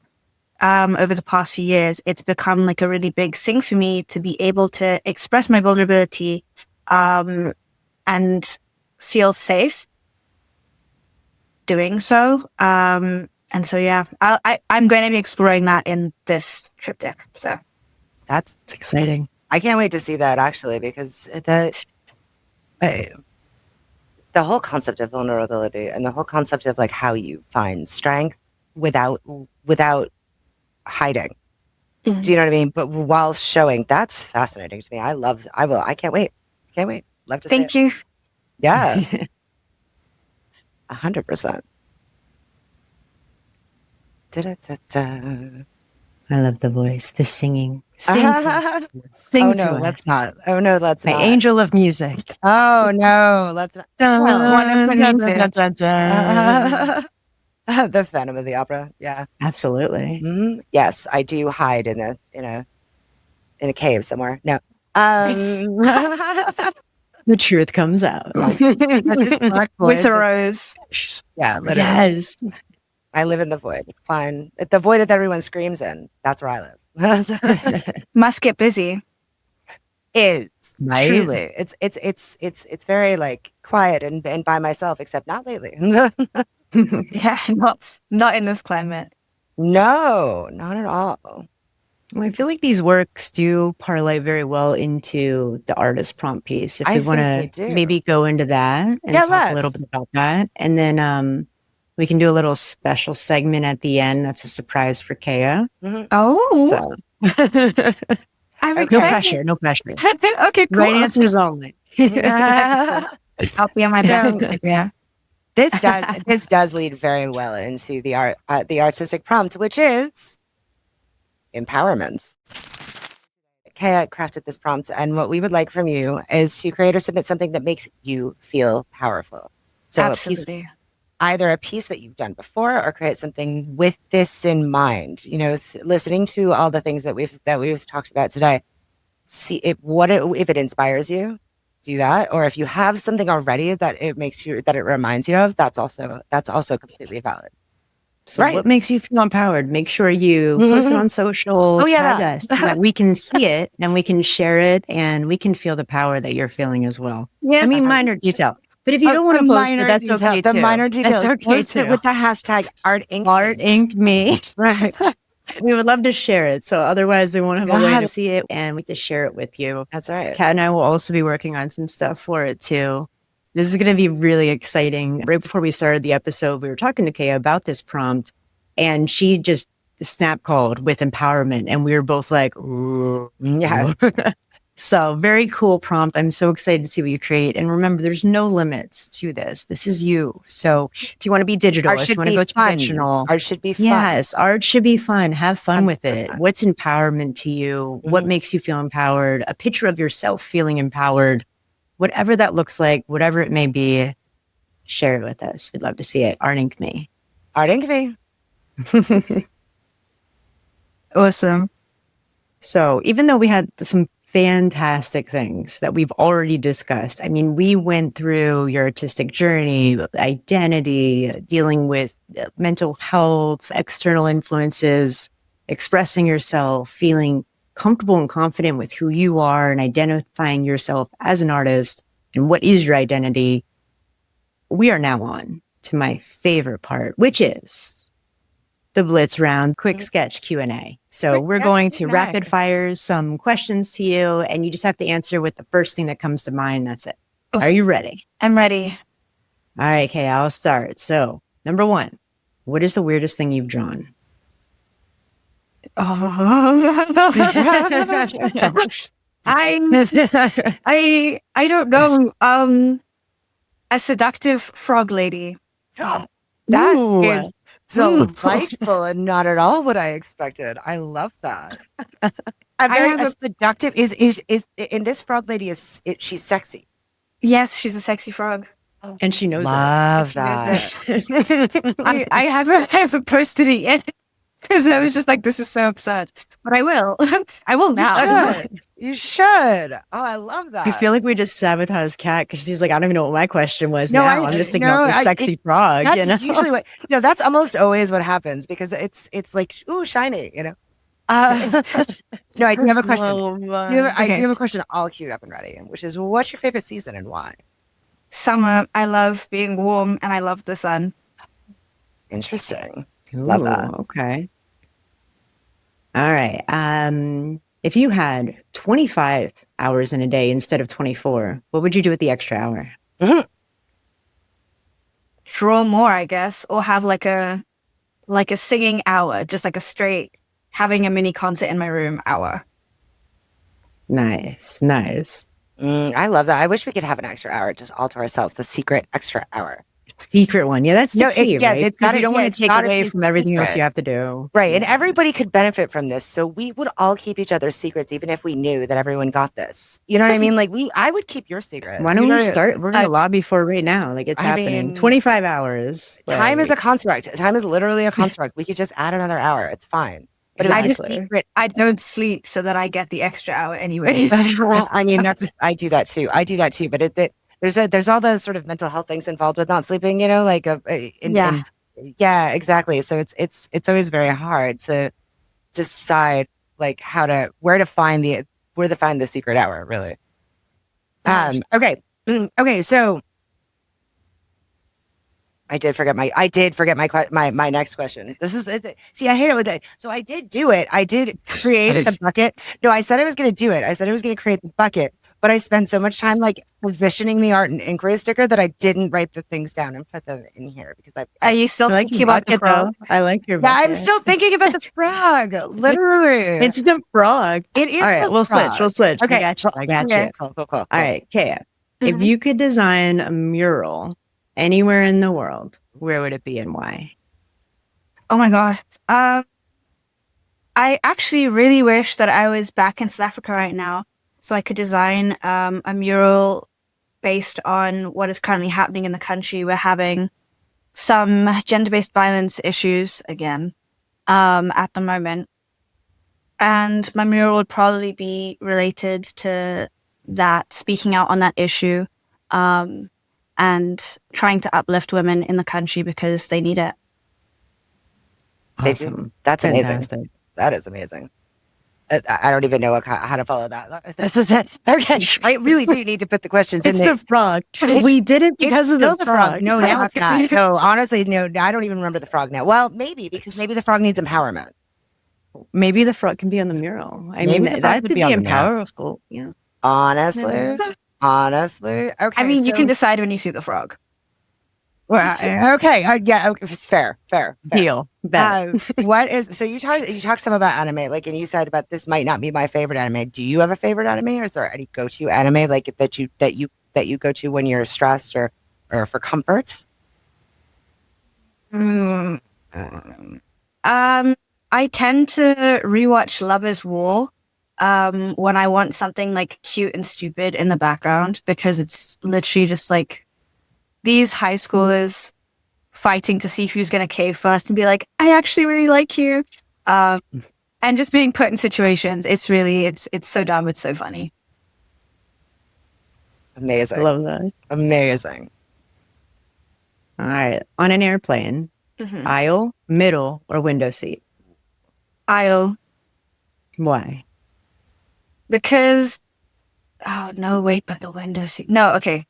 over the past few years, it's become like a really big thing for me to be able to express my vulnerability, and feel safe doing so. And so, yeah, I'm going to be exploring that in this triptych. So that's exciting. I can't wait to see that actually, because the whole concept of vulnerability and the whole concept of like how you find strength without hiding. Mm-hmm. Do you know what I mean? But while showing, that's fascinating to me. I can't wait. Love to see it. Thank you. Yeah. 100%. I love the voice, the singing. Sing to us. Sing to us. Let's not. Oh no, let's not. My angel of music. Oh no, let's not. The Phantom of the Opera. Yeah, absolutely. Mm-hmm. Yes, I do hide in a cave somewhere. No. The truth comes out. With a rose. Yeah, literally. Yes. I live in the void. Fine. The void that everyone screams in. That's where I live. Must get busy. It's right? Truly. It's very like quiet and by myself, except not lately. Yeah, not in this climate. No, not at all. Well, I feel like these works do parlay very well into the artist prompt piece. If we want to maybe go into that and talk a little bit about that. And then we can do a little special segment at the end. That's a surprise for Keyah. Mm-hmm. Oh. So. No pressure. Okay, cool. Right answers only. I'll be on my back. Yeah. This does lead very well into the artistic prompt, which is empowerment. Keyah crafted this prompt, and what we would like from you is to create or submit something that makes you feel powerful. So absolutely. Either a piece that you've done before or create something with this in mind. Listening to all the things that we've talked about today, see if it inspires you, do that. Or if you have something already that it reminds you of, that's also completely valid. So what makes you feel empowered? Make sure you post it on social, tag us so that we can see it and we can share it and we can feel the power that you're feeling as well. Yes. I mean, minor detail. But if you don't want to post it, that's okay too. The minor details. That's okay too. With the hashtag ArtInqMe. Right. We would love to share it. So otherwise we won't have a way to see it and we have to share it with you. That's right. Kat and I will also be working on some stuff for it too. This is going to be really exciting. Right before we started the episode, we were talking to Keyah about this prompt and she just snap called with empowerment. And we were both like, ooh. Yeah. So very cool prompt. I'm so excited to see what you create. And remember, there's no limits to this. This is you. So if you want to be digital, if you want to go traditional, art should be fun. Yes, art should be fun. Have fun 100%. With it. What's empowerment to you? Mm-hmm. What makes you feel empowered? A picture of yourself feeling empowered. whatever that looks like, whatever it may be, share it with us. We'd love to see it. ArtInqMe. ArtInqMe. Awesome. So even though we had some fantastic things that we've already discussed, I mean, we went through your artistic journey, identity, dealing with mental health, external influences, expressing yourself, feeling comfortable and confident with who you are and identifying yourself as an artist and what is your identity. We are now on to my favorite part, which is the Blitz round, quick sketch Q&A. So we're going to rapid fire some questions to you, and you just have to answer with the first thing that comes to mind. That's it. Are you ready? I'm ready. All right, Keyah, I'll start. So, number 1, what is the weirdest thing you've drawn? I don't know. A seductive frog lady. That Ooh. is delightful and not at all what I expected. I love that. A seductive is and this frog lady she's sexy. Yes, she's a sexy frog. And she knows Love She knows that. I haven't posted it yet because I was just like, this is so absurd. But I will. I will now. You should. Oh, I love that. I feel like we just sabotaged Kat because she's like, I don't even know what my question was No, now. I'm just thinking about this sexy frog. That's You know? usually what, that's almost always what happens because it's like, ooh, shiny, No, I do have a question. I do have a question all queued up and ready, which is, what's your favorite season and why? Summer. I love being warm and I love the sun. Interesting. Love that. Okay. All right. If you had 25 hours in a day instead of 24, what would you do with the extra hour? Mm-hmm. Draw more, I guess, or have like a singing hour, just like a straight having a mini concert in my room hour. Nice. I love that. I wish we could have an extra hour just all to ourselves. The secret extra hour. Secret one. Yeah, that's the key, right? It's Because you don't want to take away from everything else you have to do. Right. And everybody could benefit from this. So we would all keep each other's secrets, even if we knew that everyone got this. You know what I mean? Like I would keep your secret. Why don't we start? We're going to lobby for it right now. Like it's happening. 25 hours. Time is a construct. Time is literally a construct. We could just add another hour. It's fine. But I don't sleep so that I get the extra hour anyway. I mean, I do that too. But there's all those sort of mental health things involved with not sleeping, yeah, exactly. So it's always very hard to decide like where to find the secret hour, really. Okay. So I did forget my next question. This is see, I hate it with it. So I did do it. I did create the bucket. No, I said I was going to do it. I said I was going to create the bucket. But I spent so much time like positioning the art and inquiry sticker that I didn't write the things down and put them in here because Are you still thinking about the frog? I like your bucket. Yeah, I'm still thinking about the frog. Literally. It's the frog. It is. All right, we'll switch. Okay. I got you. Cool. All right, Keyah. If you could design a mural anywhere in the world, where would it be and why? Oh my gosh. I actually really wish that I was back in South Africa right now so I could design a mural based on what is currently happening in the country. We're having some gender-based violence issues again at the moment. And my mural would probably be related to that, speaking out on that issue and trying to uplift women in the country because they need it. Awesome. That's fantastic. Amazing. That is amazing. I don't even know how to follow that. This is it. Okay. I really do need to put the questions in there. It's the frog. We did it because of the frog. No, now it's not. No, honestly, no, I don't even remember the frog now. Well, because maybe the frog needs empowerment. Maybe the frog can be on the mural. I mean, that could be powerful. Yeah. Honestly. Okay. I mean, you can decide when you see the frog. Well, okay. Yeah. Okay. It's fair. Deal. What is, so you talk some about anime, like, and you said about this might not be my favorite anime. Do you have a favorite anime, or is there any go-to anime like that you go to when you're stressed or for comfort? I tend to rewatch Lovers War when I want something like cute and stupid in the background, because it's literally just like these high schoolers fighting to see who's going to cave first and be like, I actually really like you. And just being put in situations. It's really, it's so dumb. It's so funny. Amazing. Love that. Amazing. All right. On an airplane, aisle, middle, or window seat? Aisle. Why? Because, oh, no, wait, but the window seat. No, okay.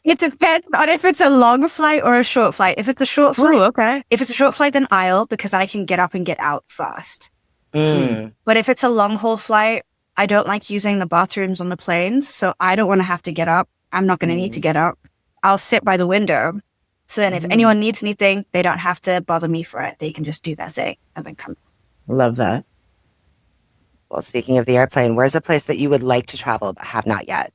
It depends on if it's a long flight or a short flight. If it's a short flight, okay. If it's a short flight, then aisle, because I can get up and get out fast. But if it's a long haul flight, I don't like using the bathrooms on the planes, so I don't want to have to get up. I'm not going to need to get up. I'll sit by the window. So then if anyone needs anything, they don't have to bother me for it. They can just do that thing and then come. Love that. Well, speaking of the airplane, where's a place that you would like to travel but have not yet?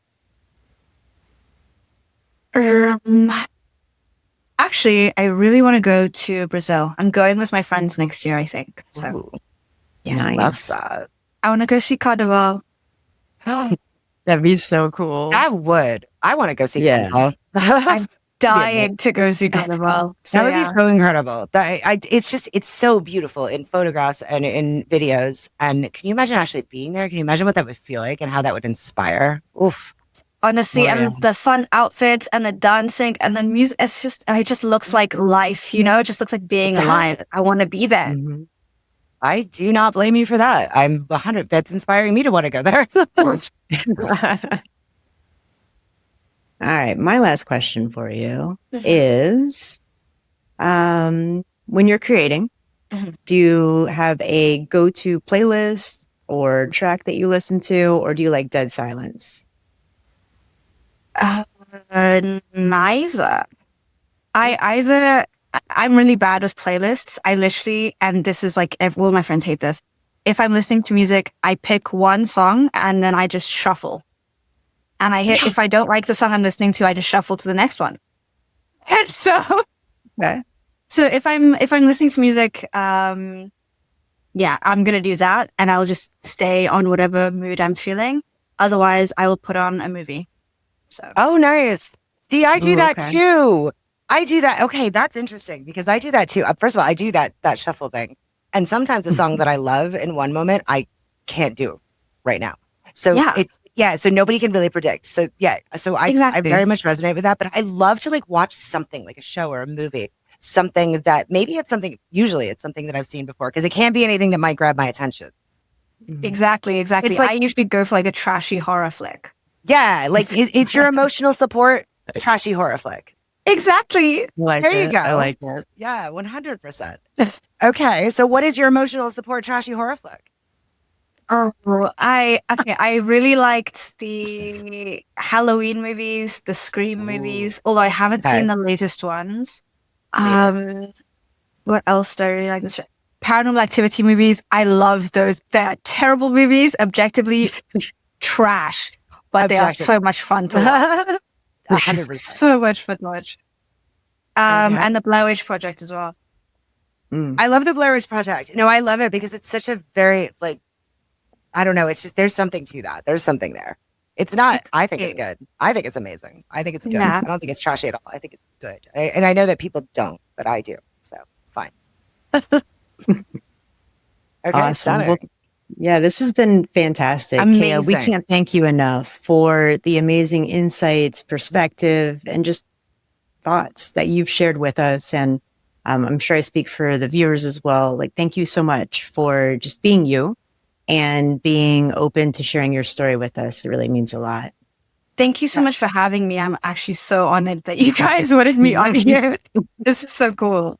Actually, I really want to go to Brazil. I'm going with my friends next year, I think. So, Ooh, yes, nice. love that. I want to go see Carnival. That'd be so cool. I would. I want to go see Carnival. I'm dying to go see Carnival. So, that would be so incredible. It's so beautiful in photographs and in videos. And can you imagine actually being there? Can you imagine what that would feel like and how that would inspire? Oof. Honestly, and the fun outfits and the dancing and the music, it just looks like life, you know? It just looks like being alive. I want to be there. I do not blame you for that. I'm 100. That's inspiring me to want to go there. All right. My last question for you is, when you're creating, do you have a go-to playlist or track that you listen to, or do you like dead silence? Neither. I'm really bad with playlists. I literally, and this is like, all my friends hate this. If I'm listening to music, I pick one song and then I just shuffle. And if I don't like the song I'm listening to, I just shuffle to the next one. And so, so if I'm listening to music, I'm gonna do that, and I'll just stay on whatever mood I'm feeling. Otherwise, I will put on a movie. So. Oh, nice. See, I do that too. I do that. Okay, that's interesting because I do that too. First of all, I do that shuffle thing. And sometimes a song that I love in one moment, I can't do right now. So so nobody can really predict. So I very much resonate with that. But I love to like watch something like a show or a movie, something that usually it's something that I've seen before, because it can't be anything that might grab my attention. Exactly. It's like, I usually go for like a trashy horror flick. Yeah, like it's your emotional support trashy horror flick. Exactly. There you go. I like that. Yeah, 100%. Okay, so what is your emotional support trashy horror flick? Oh, I really liked the Halloween movies, the Scream movies, although I haven't seen the latest ones. What else do I really like? Paranormal Activity movies. I love those. They're terrible movies, objectively trash, but they are so much fun to watch. 100%. So much fun to watch. And the Blair Witch Project as well. I love the Blair Witch Project. No, I love it because it's such a very, like, I don't know. It's just, there's something to that. There's something there. It's not, I think it's good. I think it's amazing. I think it's good. Yeah. I don't think it's trashy at all. I think it's good. And I know that people don't, but I do. So it's fine. Okay, awesome. Well, yeah, this has been fantastic. Amazing. Keyah, we can't thank you enough for the amazing insights, perspective, and just thoughts that you've shared with us. And I'm sure I speak for the viewers as well. Like, thank you so much for just being you and being open to sharing your story with us. It really means a lot. Thank you so much for having me. I'm actually so honored that you guys wanted me on here. This is so cool.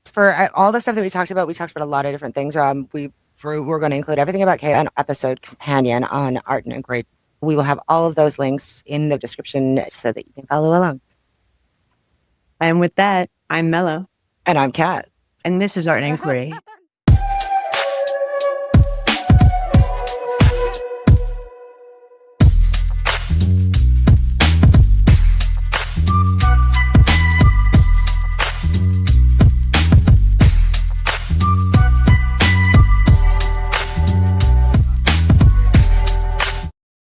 For all the stuff that we talked about a lot of different things. We're going to include everything about Keyah, an episode companion on ArtInqMe. We will have all of those links in the description so that you can follow along. And with that, I'm MELO. And I'm Cat. And this is Art Inquiry.